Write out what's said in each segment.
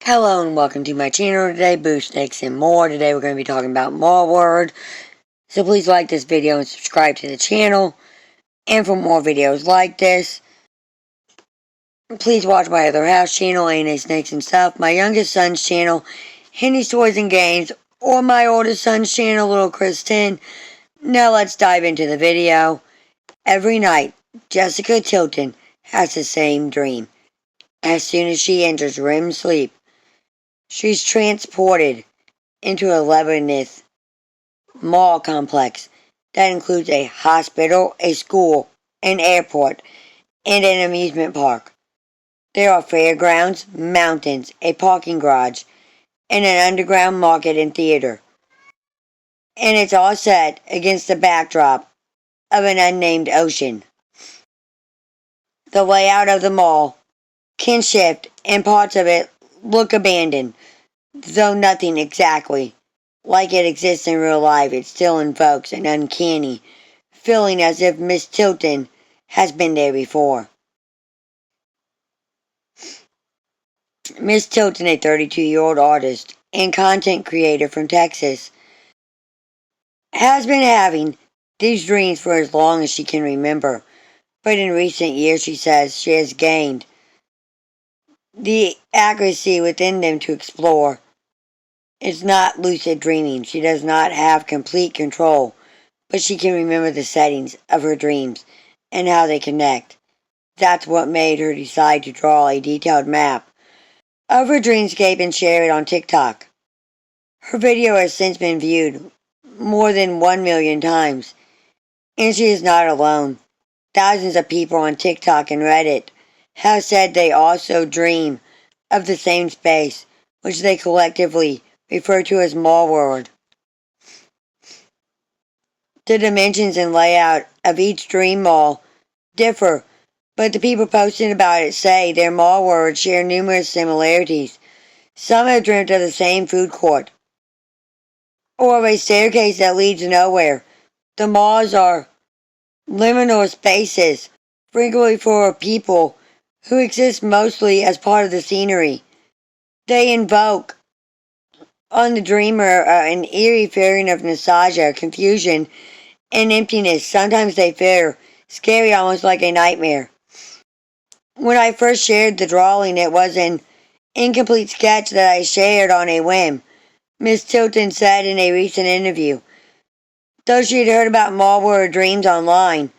Hello and welcome to my channel today, Boo Snakes and More. Today we're going to be talking about Mallward. So please like this video and subscribe to the channel. And for more videos like this, please watch my other house channel, A&A Snakes and Stuff, my youngest son's channel, Henny's Toys and Games, or my oldest son's channel, Little Chris 10. Now let's dive into the video. Every night, Jessica Tilton has the same dream. As soon as she enters REM sleep, she's transported into a labyrinth mall complex that includes a hospital, a school, an airport, and an amusement park. There are fairgrounds, mountains, a parking garage, and an underground market and theater. And it's all set against the backdrop of an unnamed ocean. The layout of the mall can shift, and parts of it look abandoned, though nothing exactly like it exists in real life. It still invokes an uncanny feeling as if Miss Tilton has been there before. Miss Tilton, a 32-year-old artist and content creator from Texas, has been having these dreams for as long as she can remember. But in recent years, she says, she has gained the accuracy within them to explore. It's not lucid dreaming. She does not have complete control, but she can remember the settings of her dreams and how they connect. That's what made her decide to draw a detailed map of her dreamscape and share it on TikTok. Her video has since been viewed more than 1 million times, and she is not alone. Thousands of people on TikTok and Reddit have said they also dream of the same space, which they collectively refer to as Mallworld. The dimensions and layout of each dream mall differ, but the people posting about it say their mall worlds share numerous similarities. Some have dreamt of the same food court, or of a staircase that leads nowhere. The malls are liminal spaces, frequently for people who exist mostly as part of the scenery. They invoke on the dreamer an eerie feeling of nostalgia, confusion, and emptiness. Sometimes they feel scary, almost like a nightmare. When I first shared the drawing, it was an incomplete sketch that I shared on a whim, Miss Tilton said in a recent interview. Though she had heard about Mallward dreams online,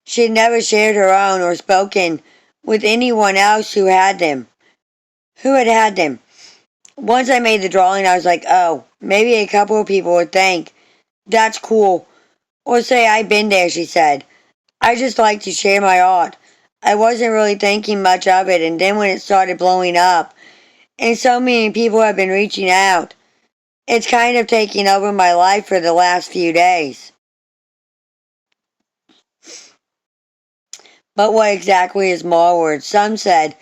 she had never shared her own or spoken with anyone else who had them. Who had had them? Once I made the drawing, I was like, oh, maybe a couple of people would think, that's cool, or say I've been there, she said. I just like to share my art. I wasn't really thinking much of it, and then when it started blowing up, and so many people have been reaching out, it's kind of taking over my life for the last few days. But what exactly is Mallward? Some said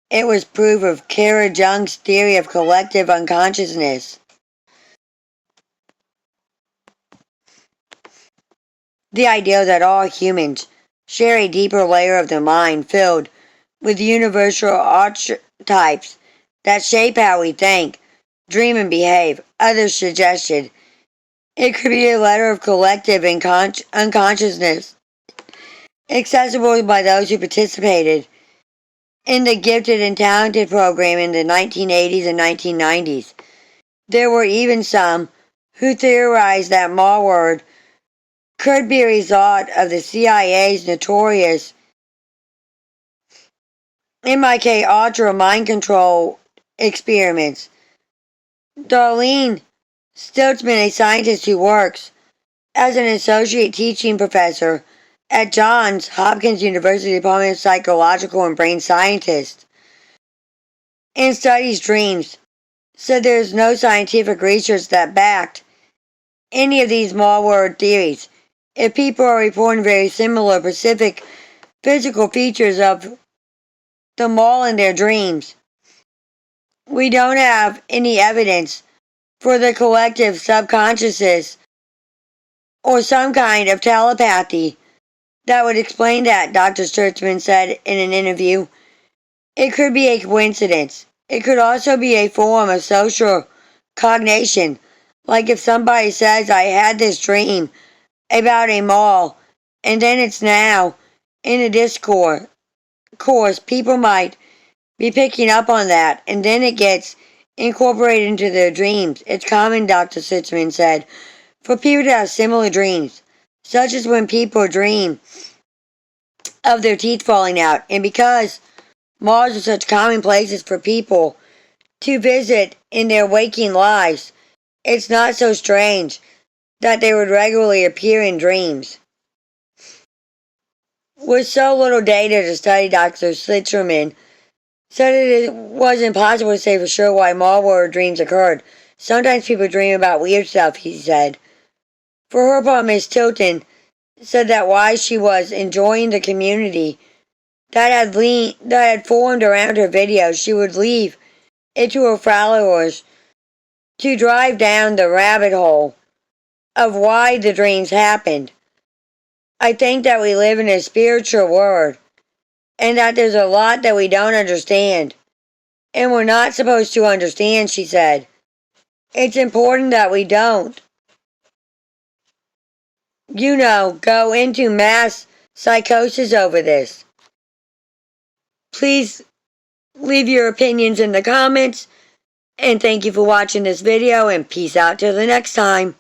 it was proof of Kara Jung's theory of collective unconsciousness. The idea that all humans share a deeper layer of the mind filled with universal archetypes that shape how we think, dream, and behave. Others suggested it could be a letter of collective unconsciousness, accessible by those who participated in the Gifted and Talented program in the 1980s and 1990s. There were even some who theorized that Mallward could be a result of the CIA's notorious MK Ultra mind control experiments. Darlene Stiltsman, a scientist who works as an associate teaching professor at Johns Hopkins University Department of Psychological and Brain Scientists and studies dreams, said there is no scientific research that backed any of these Mallward theories. If people are reporting very similar specific physical features of the mall in their dreams, we don't have any evidence for the collective subconsciousness or some kind of telepathy that would explain that, Dr. Sturtzman said in an interview. It could be a coincidence. It could also be a form of social cognition. Like if somebody says, I had this dream about a mall, and then it's now in a Discord course, people might be picking up on that, and then it gets incorporated into their dreams. It's common, Dr. Sitzman said, for people to have similar dreams, such as when people dream of their teeth falling out. And because malls are such common places for people to visit in their waking lives, it's not so strange that they would regularly appear in dreams. With so little data to study, Dr. Sitzman said it was impossible to say for sure why mall-world dreams occurred. Sometimes people dream about weird stuff, he said. For her part, Miss Tilton said that while she was enjoying the community that had formed around her videos, she would leave it to her followers to drive down the rabbit hole of why the dreams happened. I think that we live in a spiritual world, and that there's a lot that we don't understand, and we're not supposed to understand, she said. It's important that we don't, go into mass psychosis over this. Please leave your opinions in the comments, and thank you for watching this video, and peace out till the next time.